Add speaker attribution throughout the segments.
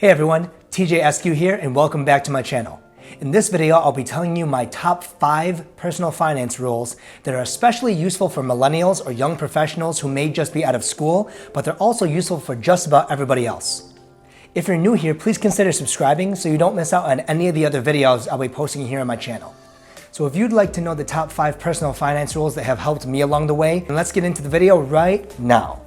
Speaker 1: Hey everyone, TJ Askew here and welcome back to my channel. In this video, I'll be telling you my top 5 personal finance rules that are especially useful for millennials or young professionals who may just be out of school, but they're also useful for just about everybody else. If you're new here, please consider subscribing so you don't miss out on any of the other videos I'll be posting here on my channel. So if you'd like to know the top 5 personal finance rules that have helped me along the way, then let's get into the video right now.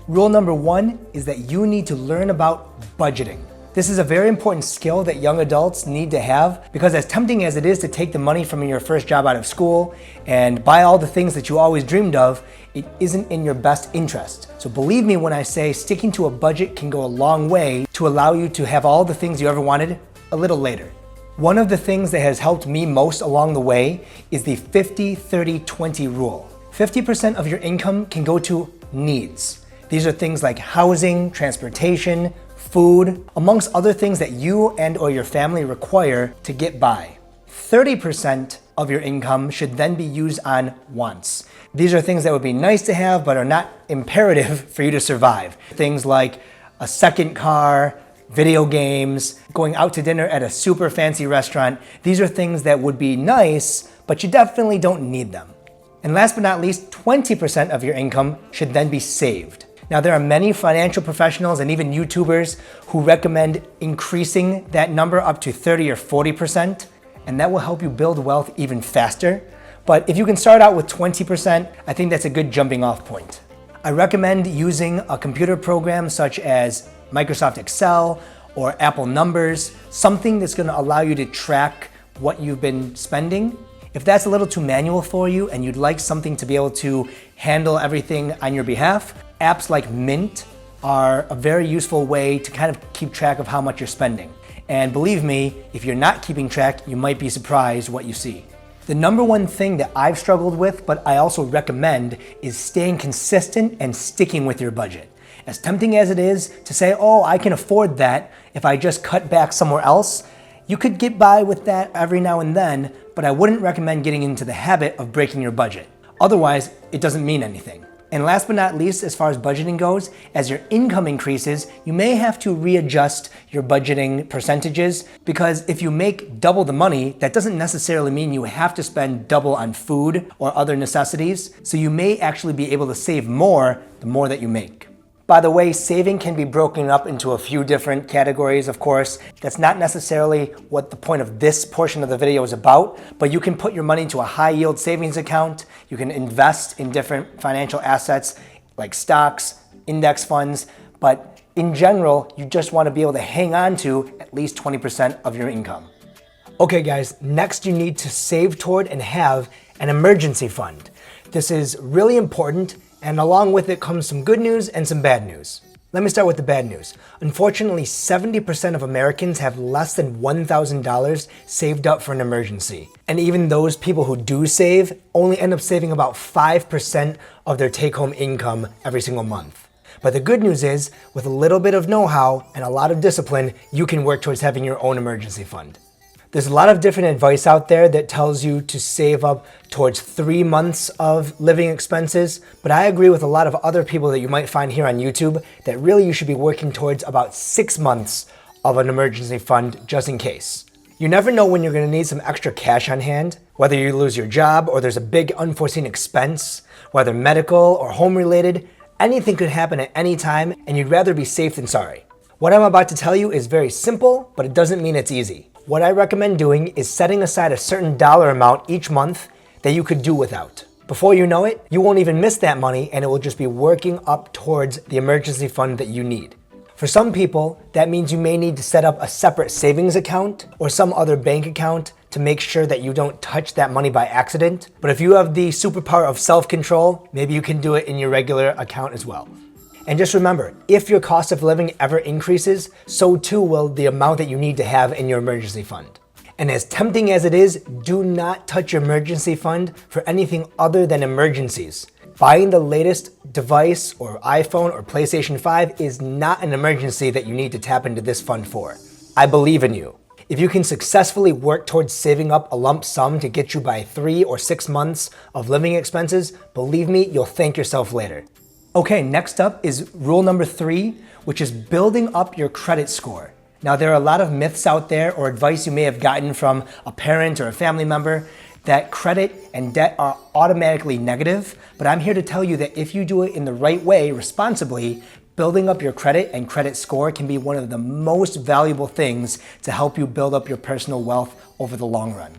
Speaker 1: Rule number 1 is that you need to learn about budgeting. This is a very important skill that young adults need to have because as tempting as it is to take the money from your first job out of school and buy all the things that you always dreamed of, it isn't in your best interest. So believe me when I say sticking to a budget can go a long way to allow you to have all the things you ever wanted a little later. One of the things that has helped me most along the way is the 50-30-20 rule. 50% of your income can go to needs. These are things like housing, transportation, food, amongst other things that you and or your family require to get by. 30% of your income should then be used on wants. These are things that would be nice to have but are not imperative for you to survive. Things like a second car, video games, going out to dinner at a super fancy restaurant. These are things that would be nice, but you definitely don't need them. And last but not least, 20% of your income should then be saved. Now, there are many financial professionals and even YouTubers who recommend increasing that number up to 30 or 40%, and that will help you build wealth even faster. But if you can start out with 20%, I think that's a good jumping off point. I recommend using a computer program such as Microsoft Excel or Apple Numbers, something that's going to allow you to track what you've been spending. If that's a little too manual for you and you'd like something to be able to handle everything on your behalf, apps like Mint are a very useful way to kind of keep track of how much you're spending. And believe me, if you're not keeping track, you might be surprised what you see. The number one thing that I've struggled with, but I also recommend, is staying consistent and sticking with your budget. As tempting as it is to say, oh, I can afford that if I just cut back somewhere else, you could get by with that every now and then, but I wouldn't recommend getting into the habit of breaking your budget. Otherwise, it doesn't mean anything. And last but not least, as far as budgeting goes, as your income increases, you may have to readjust your budgeting percentages because if you make double the money, that doesn't necessarily mean you have to spend double on food or other necessities. So you may actually be able to save more the more that you make. By the way, saving can be broken up into a few different categories, of course. That's not necessarily what the point of this portion of the video is about, but you can put your money into a high yield savings account. You can invest in different financial assets like stocks, index funds, but in general, you just want to be able to hang on to at least 20% of your income. Okay guys, next you need to save toward and have an emergency fund. This is really important. And along with it comes some good news and some bad news. Let me start with the bad news. Unfortunately, 70% of Americans have less than $1,000 saved up for an emergency. And even those people who do save only end up saving about 5% of their take-home income every single month. But the good news is, with a little bit of know-how and a lot of discipline, you can work towards having your own emergency fund. There's a lot of different advice out there that tells you to save up towards 3 months of living expenses, but I agree with a lot of other people that you might find here on YouTube that really you should be working towards about 6 months of an emergency fund just in case. You never know when you're going to need some extra cash on hand, whether you lose your job or there's a big unforeseen expense, whether medical or home related, anything could happen at any time and you'd rather be safe than sorry. What I'm about to tell you is very simple, but it doesn't mean it's easy. What I recommend doing is setting aside a certain dollar amount each month that you could do without. Before you know it, you won't even miss that money and it will just be working up towards the emergency fund that you need. For some people, that means you may need to set up a separate savings account or some other bank account to make sure that you don't touch that money by accident. But if you have the superpower of self-control, maybe you can do it in your regular account as well. And just remember, if your cost of living ever increases, so too will the amount that you need to have in your emergency fund. And as tempting as it is, do not touch your emergency fund for anything other than emergencies. Buying the latest device or iPhone or PlayStation 5 is not an emergency that you need to tap into this fund for. I believe in you. If you can successfully work towards saving up a lump sum to get you by 3 or 6 months of living expenses, believe me, you'll thank yourself later. Okay, next up is rule number 3, which is building up your credit score. Now, there are a lot of myths out there or advice you may have gotten from a parent or a family member that credit and debt are automatically negative, but I'm here to tell you that if you do it in the right way, responsibly, building up your credit and credit score can be one of the most valuable things to help you build up your personal wealth over the long run.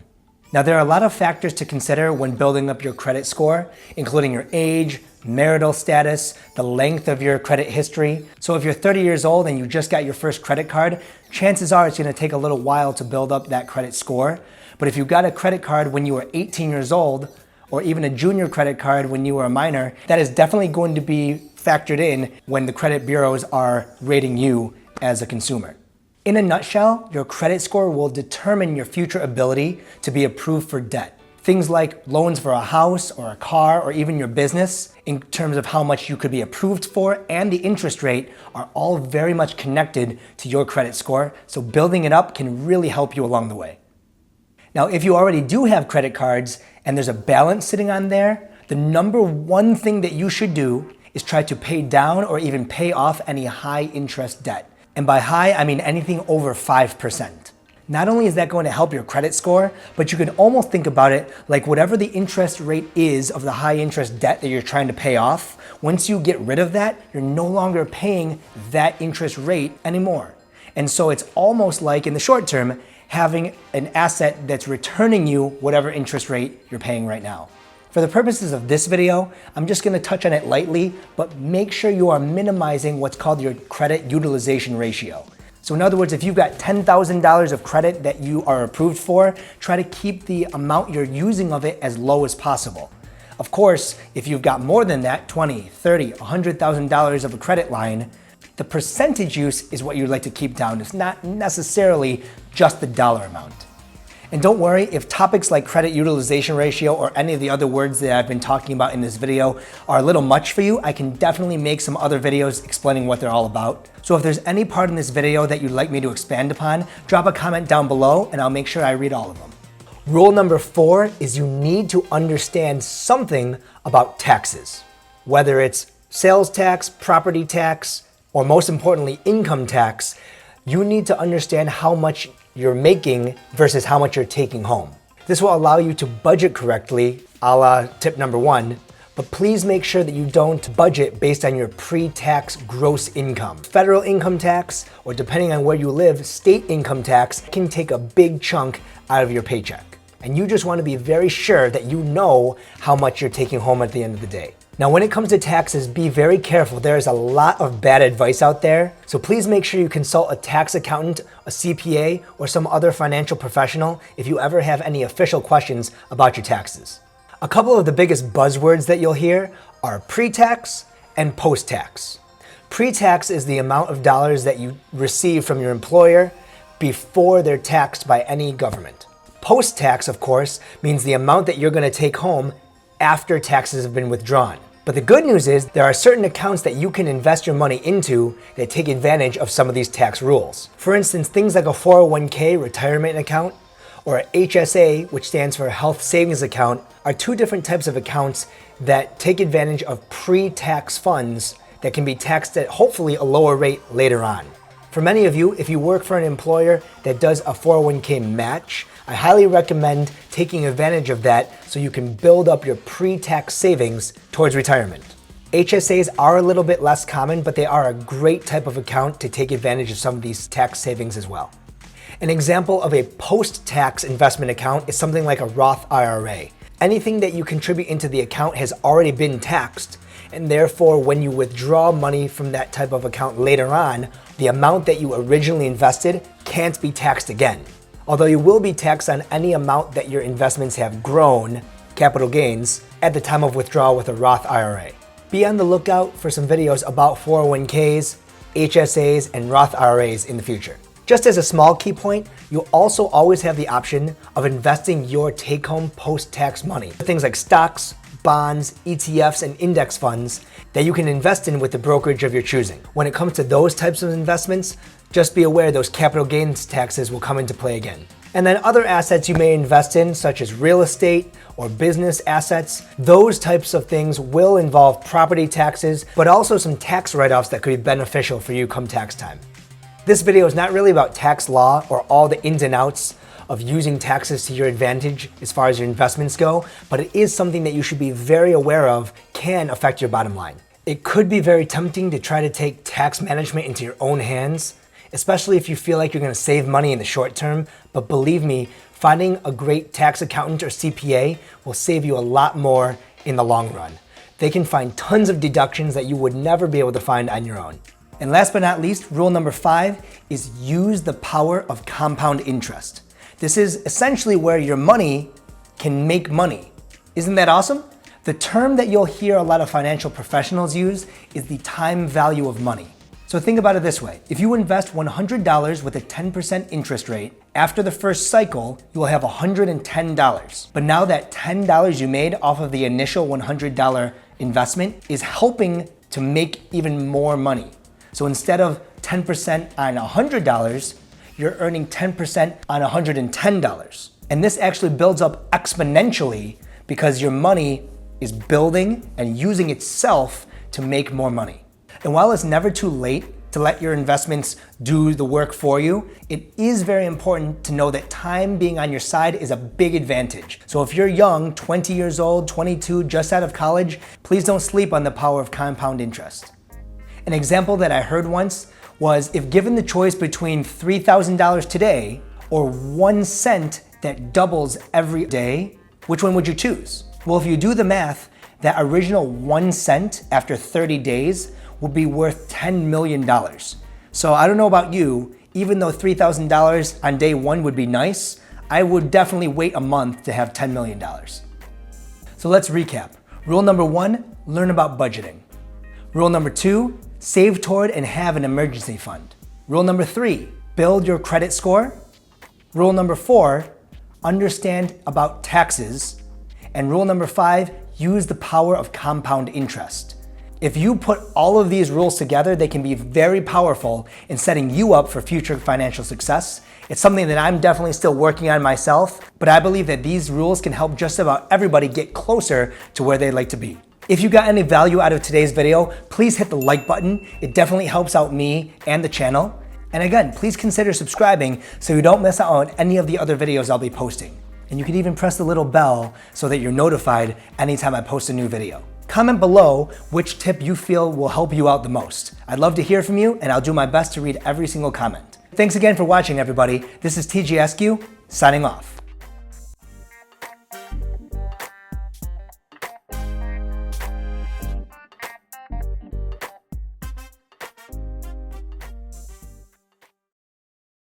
Speaker 1: Now, there are a lot of factors to consider when building up your credit score, including your age, marital status, the length of your credit history. So if you're 30 years old and you just got your first credit card, chances are it's going to take a little while to build up that credit score. But if you got a credit card when you were 18 years old, or even a junior credit card when you were a minor, that is definitely going to be factored in when the credit bureaus are rating you as a consumer. In a nutshell, your credit score will determine your future ability to be approved for debt. Things like loans for a house or a car or even your business, in terms of how much you could be approved for, and the interest rate are all very much connected to your credit score, so building it up can really help you along the way. Now, if you already do have credit cards and there's a balance sitting on there, the number one thing that you should do is try to pay down or even pay off any high interest debt. And by high, I mean anything over 5%. Not only is that going to help your credit score, but you can almost think about it like whatever the interest rate is of the high interest debt that you're trying to pay off, once you get rid of that, you're no longer paying that interest rate anymore. And so it's almost like, in the short term, having an asset that's returning you whatever interest rate you're paying right now. For the purposes of this video, I'm just going to touch on it lightly, but make sure you are minimizing what's called your credit utilization ratio. So in other words, if you've got $10,000 of credit that you are approved for, try to keep the amount you're using of it as low as possible. Of course, if you've got more than that, $20,000, $30,000, $100,000 of a credit line, the percentage use is what you'd like to keep down. It's not necessarily just the dollar amount. And don't worry, if topics like credit utilization ratio or any of the other words that I've been talking about in this video are a little much for you, I can definitely make some other videos explaining what they're all about. So if there's any part in this video that you'd like me to expand upon, drop a comment down below and I'll make sure I read all of them. Rule number 4 is you need to understand something about taxes. Whether it's sales tax, property tax, or most importantly, income tax, you need to understand how much you're making versus how much you're taking home. This will allow you to budget correctly, a la tip number 1, but please make sure that you don't budget based on your pre-tax gross income. Federal income tax, or depending on where you live, state income tax can take a big chunk out of your paycheck. And you just want to be very sure that you know how much you're taking home at the end of the day. Now, when it comes to taxes, be very careful. There is a lot of bad advice out there, so please make sure you consult a tax accountant, a CPA, or some other financial professional if you ever have any official questions about your taxes. A couple of the biggest buzzwords that you'll hear are pre-tax and post-tax. Pre-tax is the amount of dollars that you receive from your employer before they're taxed by any government. Post-tax, of course, means the amount that you're going to take home after taxes have been withdrawn. But the good news is there are certain accounts that you can invest your money into that take advantage of some of these tax rules. For instance, things like a 401k retirement account or a HSA, which stands for Health Savings Account, are two different types of accounts that take advantage of pre-tax funds that can be taxed at hopefully a lower rate later on. For many of you, if you work for an employer that does a 401k match, I highly recommend taking advantage of that so you can build up your pre-tax savings towards retirement. HSAs are a little bit less common, but they are a great type of account to take advantage of some of these tax savings as well. An example of a post-tax investment account is something like a Roth IRA. Anything that you contribute into the account has already been taxed, and therefore when you withdraw money from that type of account later on, the amount that you originally invested can't be taxed again. Although you will be taxed on any amount that your investments have grown, capital gains, at the time of withdrawal with a Roth IRA. Be on the lookout for some videos about 401ks, HSAs, and Roth IRAs in the future. Just as a small key point, you'll also always have the option of investing your take-home post-tax money. Things like stocks, bonds, ETFs, and index funds that you can invest in with the brokerage of your choosing. When it comes to those types of investments, just be aware those capital gains taxes will come into play again. And then other assets you may invest in, such as real estate or business assets, those types of things will involve property taxes, but also some tax write-offs that could be beneficial for you come tax time. This video is not really about tax law or all the ins and outs of using taxes to your advantage as far as your investments go, but it is something that you should be very aware of can affect your bottom line. It could be very tempting to try to take tax management into your own hands, especially if you feel like you're going to save money in the short term, but believe me, finding a great tax accountant or CPA will save you a lot more in the long run. They can find tons of deductions that you would never be able to find on your own. And last but not least, rule number 5 is use the power of compound interest. This is essentially where your money can make money. Isn't that awesome? The term that you'll hear a lot of financial professionals use is the time value of money. So think about it this way. If you invest $100 with a 10% interest rate, after the first cycle, you will have $110. But now that $10 you made off of the initial $100 investment is helping to make even more money. So instead of 10% on $100, you're earning 10% on $110. And this actually builds up exponentially because your money is building and using itself to make more money. And while it's never too late to let your investments do the work for you, it is very important to know that time being on your side is a big advantage. So if you're young, 20 years old, 22, just out of college, please don't sleep on the power of compound interest. An example that I heard once was if given the choice between $3,000 today or 1 cent that doubles every day, which one would you choose? Well, if you do the math, that original 1 cent after 30 days will be worth $10 million. So I don't know about you, even though $3,000 on day 1 would be nice, I would definitely wait a month to have $10 million. So let's recap. Rule number 1, learn about budgeting. Rule number 2, save toward and have an emergency fund. Rule number 3, build your credit score. Rule number 4, understand about taxes. And rule number 5, use the power of compound interest. If you put all of these rules together, they can be very powerful in setting you up for future financial success. It's something that I'm definitely still working on myself, but I believe that these rules can help just about everybody get closer to where they'd like to be. If you got any value out of today's video, please hit the like button. It definitely helps out me and the channel. And again, please consider subscribing so you don't miss out on any of the other videos I'll be posting. And you can even press the little bell so that you're notified anytime I post a new video. Comment below which tip you feel will help you out the most. I'd love to hear from you, and I'll do my best to read every single comment. Thanks again for watching, everybody. This is TGSQ, signing off.